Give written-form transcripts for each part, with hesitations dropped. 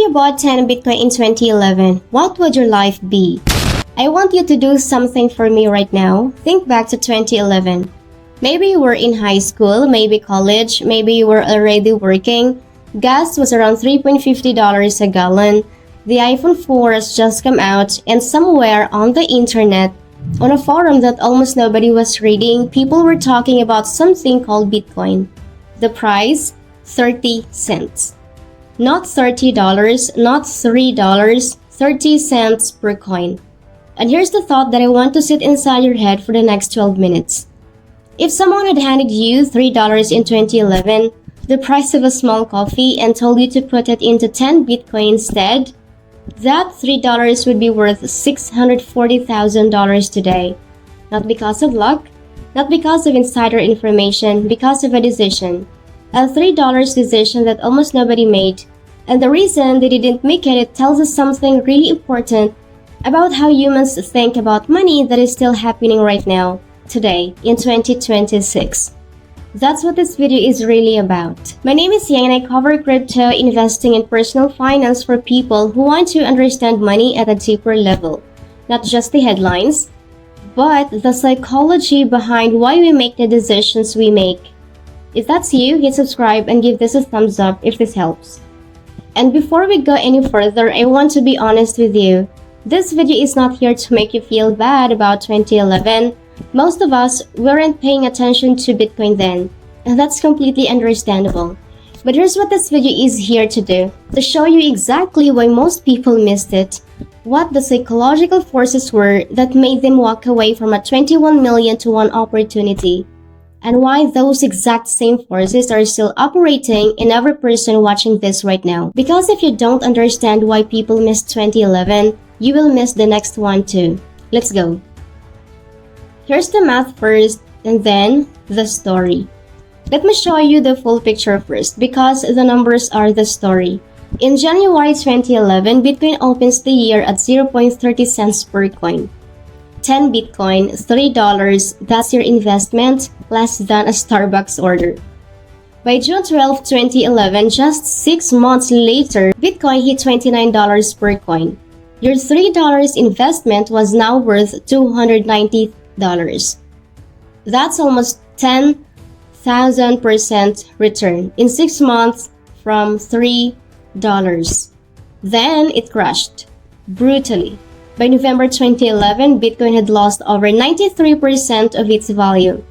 you bought 10 Bitcoin in 2011, what would your life be? I want you to do something for me right now. Think back to 2011. Maybe you were in high school, maybe college, maybe you were already working. Gas was around $3.50 a gallon. The iPhone 4 has just come out, and somewhere on the internet, on a forum that almost nobody was reading, people were talking about something called Bitcoin. The price, 30 cents. Not $30, not $3, 30 cents per coin. And here's the thought that I want to sit inside your head for the next 12 minutes. If someone had handed you $3 in 2011, the price of a small coffee, and told you to put it into 10 Bitcoin instead, that $3 would be worth $640,000 today. Not because of luck, not because of insider information, because of a decision. A $3 decision that almost nobody made. And the reason they didn't make it, it tells us something really important about how humans think about money that is still happening right now, today, in 2026. That's what this video is really about. My name is Yeng and I cover crypto, investing, and personal finance for people who want to understand money at a deeper level. Not just the headlines, but the psychology behind why we make the decisions we make. If that's you, hit subscribe and give this a thumbs up if this helps. And before we go any further, I want to be honest with you. This video is not here to make you feel bad about 2011. Most of us weren't paying attention to Bitcoin then, and that's completely understandable. But here's what this video is here to do, to show you exactly why most people missed it, what the psychological forces were that made them walk away from a 21 million to 1 opportunity, and why those exact same forces are still operating in every person watching this right now. Because if you don't understand why people missed 2011, you will miss the next one too. Let's go. Here's the math first, and then the story. Let me show you the full picture first, because the numbers are the story. In January 2011, Bitcoin opens the year at 0.30 cents per coin. 10 Bitcoin, $3, that's your investment, less than a Starbucks order. By June 12, 2011, just 6 months later, Bitcoin hit $29 per coin. Your $3 investment was now worth $290. That's almost 10,000% return in 6 months from $3. Then it crashed brutally. By November 2011, Bitcoin had lost over 93% of its value,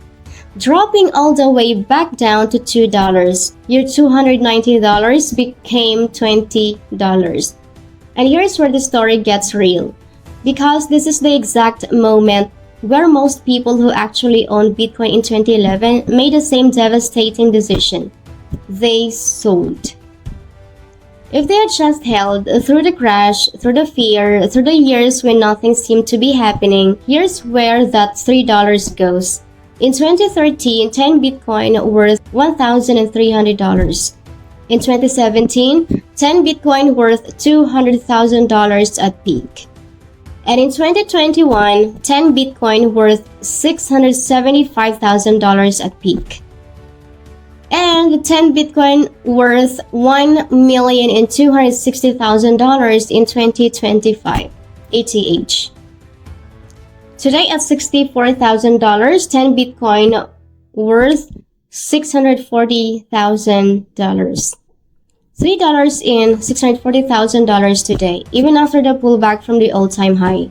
dropping all the way back down to $2. Your $290 became $20. And here's where the story gets real, because this is the exact moment where most people who actually owned Bitcoin in 2011 made the same devastating decision. They sold. If they had just held through the crash, through the fear, through the years when nothing seemed to be happening, here's where that $3 goes. In 2013, 10 Bitcoin worth $1,300. In 2017, 10 Bitcoin worth $200,000 at peak. And in 2021, 10 Bitcoin worth $675,000 at peak. And 10 Bitcoin worth $1,260,000 in 2025, ATH. Today at $64,000, 10 Bitcoin worth $640,000. $3 in $640,000 today, even after the pullback from the all-time high.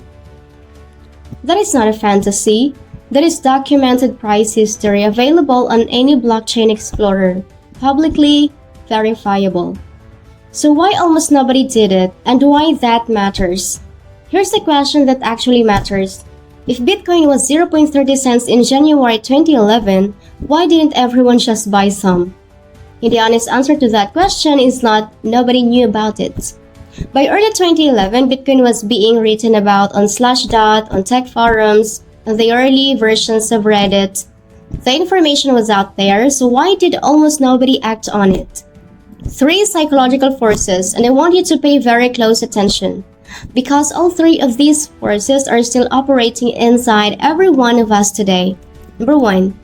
That is not a fantasy. That is documented price history available on any blockchain explorer, publicly verifiable. So why almost nobody did it, and why that matters? Here's the question that actually matters. If Bitcoin was 0.30 cents in January 2011, why didn't everyone just buy some? And the honest answer to that question is not nobody knew about it. By early 2011, Bitcoin was being written about on Slashdot, on tech forums, on the early versions of Reddit. The information was out there, so why did almost nobody act on it? 3 psychological forces, and I want you to pay very close attention, because all 3 of these forces are still operating inside every one of us today. Number 1,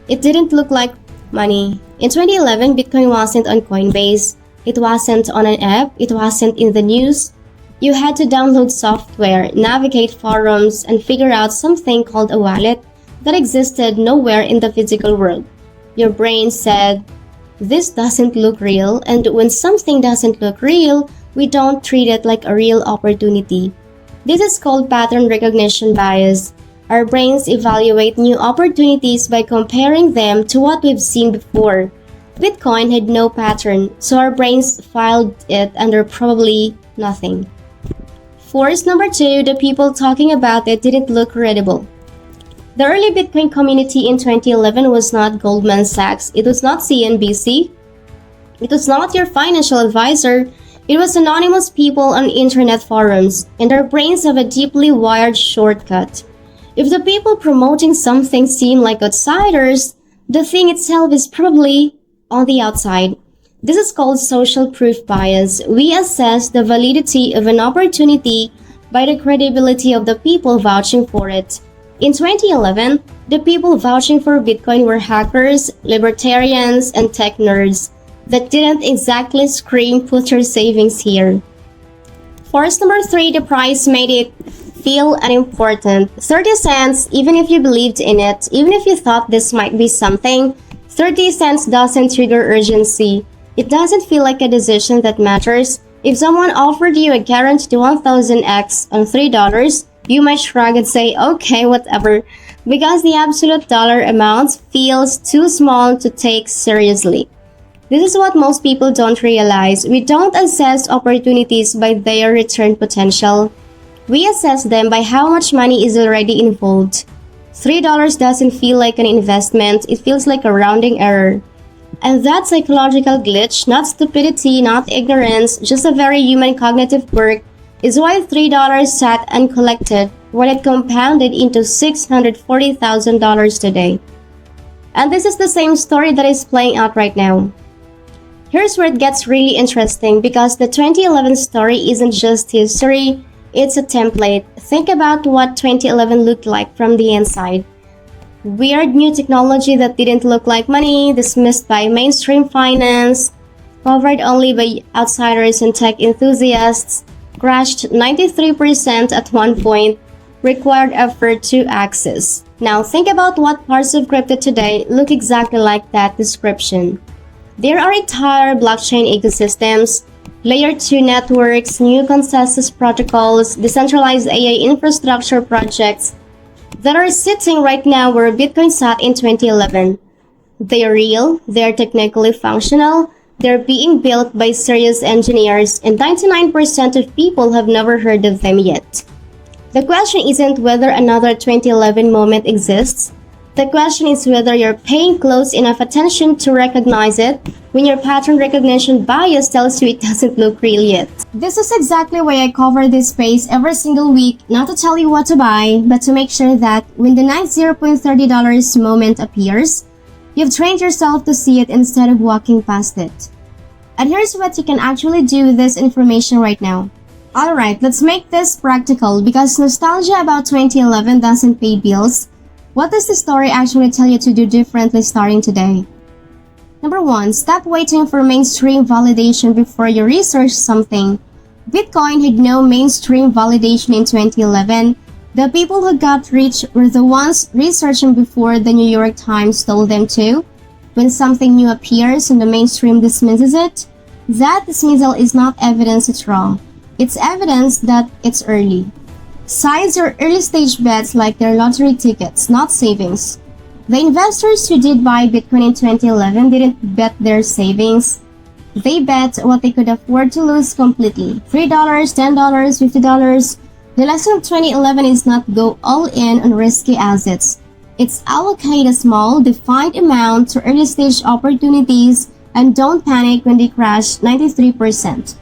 it didn't look like money. In 2011, Bitcoin wasn't on Coinbase. It wasn't on an app, it wasn't in the news. You had to download software, navigate forums, and figure out something called a wallet that existed nowhere in the physical world. Your brain said, "This doesn't look real," and when something doesn't look real, we don't treat it like a real opportunity. This is called pattern recognition bias. Our brains evaluate new opportunities by comparing them to what we've seen before. Bitcoin had no pattern, so our brains filed it under probably nothing. Force number 2, the people talking about it didn't look credible. The early Bitcoin community in 2011 was not Goldman Sachs, it was not CNBC, it was not your financial advisor, it was anonymous people on internet forums, and our brains have a deeply wired shortcut. If the people promoting something seem like outsiders, the thing itself is probably on the outside. This is called social proof bias. We assess the validity of an opportunity by the credibility of the people vouching for it. In 2011, the people vouching for Bitcoin were hackers, libertarians, and tech nerds that didn't exactly scream, "Put your savings here." Force number 3, the price made it feel unimportant. 30 cents, even if you believed in it, even if you thought this might be something, 30 cents doesn't trigger urgency. It doesn't feel like a decision that matters. If someone offered you a guaranteed 1000x on $3, you might shrug and say, "Okay, whatever," because the absolute dollar amount feels too small to take seriously. This is what most people don't realize. We don't assess opportunities by their return potential. We assess them by how much money is already involved. $3 doesn't feel like an investment, it feels like a rounding error. And that psychological glitch, not stupidity, not ignorance, just a very human cognitive quirk, is why $3 sat uncollected when it compounded into $640,000 today. And this is the same story that is playing out right now. Here's where it gets really interesting because the 2011 story isn't just history, it's a template. Think about what 2011 looked like from the inside. Weird new technology that didn't look like money, dismissed by mainstream finance, covered only by outsiders and tech enthusiasts, crashed 93% at one point, required effort to access. Now think about what parts of crypto today look exactly like that description. There are entire blockchain ecosystems, layer 2 networks, new consensus protocols, decentralized AI infrastructure projects that are sitting right now where Bitcoin sat in 2011. They are real, they are technically functional, they're being built by serious engineers, and 99% of people have never heard of them yet. The question isn't whether another 2011 moment exists. The question is whether you're paying close enough attention to recognize it when your pattern recognition bias tells you it doesn't look real yet. This is exactly why I cover this space every single week, not to tell you what to buy, but to make sure that when the next $0.30 moment appears, you've trained yourself to see it instead of walking past it. And here's what you can actually do with this information right now. Alright, let's make this practical because nostalgia about 2011 doesn't pay bills. What does the story actually tell you to do differently starting today? Number 1, stop waiting for mainstream validation before you research something. Bitcoin had no mainstream validation in 2011. The people who got rich were the ones researching before the New York Times told them to. When something new appears and the mainstream dismisses it, that dismissal is not evidence it's wrong. It's evidence that it's early. Size your early stage bets like they're lottery tickets, not savings. The investors who did buy Bitcoin in 2011 didn't bet their savings. They bet what they could afford to lose completely. $3, $10, $50. The lesson of 2011 is not go all in on risky assets. It's allocate a small, defined amount to early stage opportunities and don't panic when they crash 93%.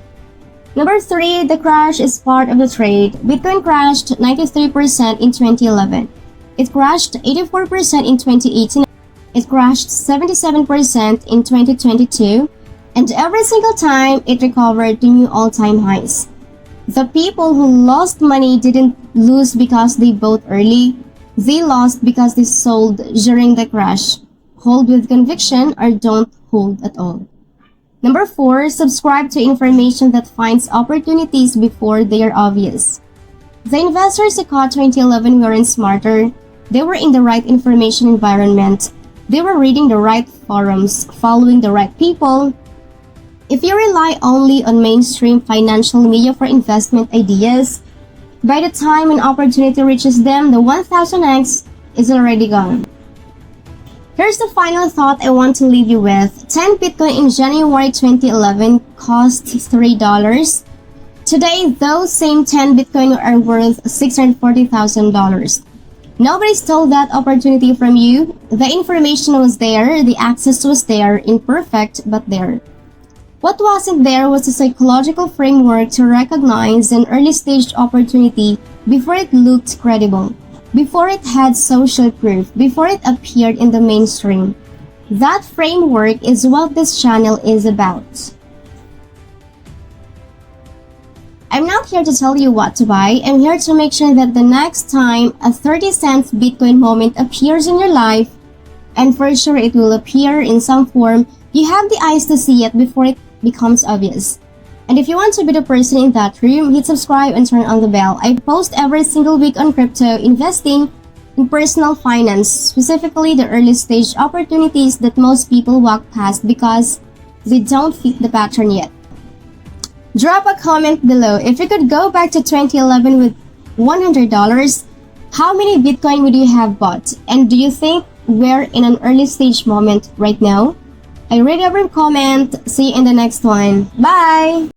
Number 3, the crash is part of the trade. Bitcoin crashed 93% in 2011. It crashed 84% in 2018. It crashed 77% in 2022. And every single time, it recovered to new all-time highs. The people who lost money didn't lose because they bought early. They lost because they sold during the crash. Hold with conviction or don't hold at all. Number 4, subscribe to information that finds opportunities before they are obvious. The investors who caught 2011 weren't smarter. They were in the right information environment. They were reading the right forums, following the right people. If you rely only on mainstream financial media for investment ideas, by the time an opportunity reaches them, the 1000x is already gone. Here's the final thought I want to leave you with. 10 Bitcoin in January 2011 cost $3. Today, those same 10 Bitcoin are worth $640,000. Nobody stole that opportunity from you. The information was there, the access was there, imperfect but there. What wasn't there was a psychological framework to recognize an early stage opportunity before it looked credible, before it had social proof, before it appeared in the mainstream. That framework is what this channel is about. I'm not here to tell you what to buy. I'm here to make sure that the next time a 30-cent Bitcoin moment appears in your life, and for sure it will appear in some form, you have the eyes to see it before it becomes obvious. And if you want to be the person in that room, hit subscribe and turn on the bell. I post every single week on crypto, investing, and personal finance, specifically the early stage opportunities that most people walk past because they don't fit the pattern yet. Drop a comment below. If you could go back to 2011 with $100, how many Bitcoin would you have bought? And do you think we're in an early stage moment right now? I read every comment. See you in the next one. Bye!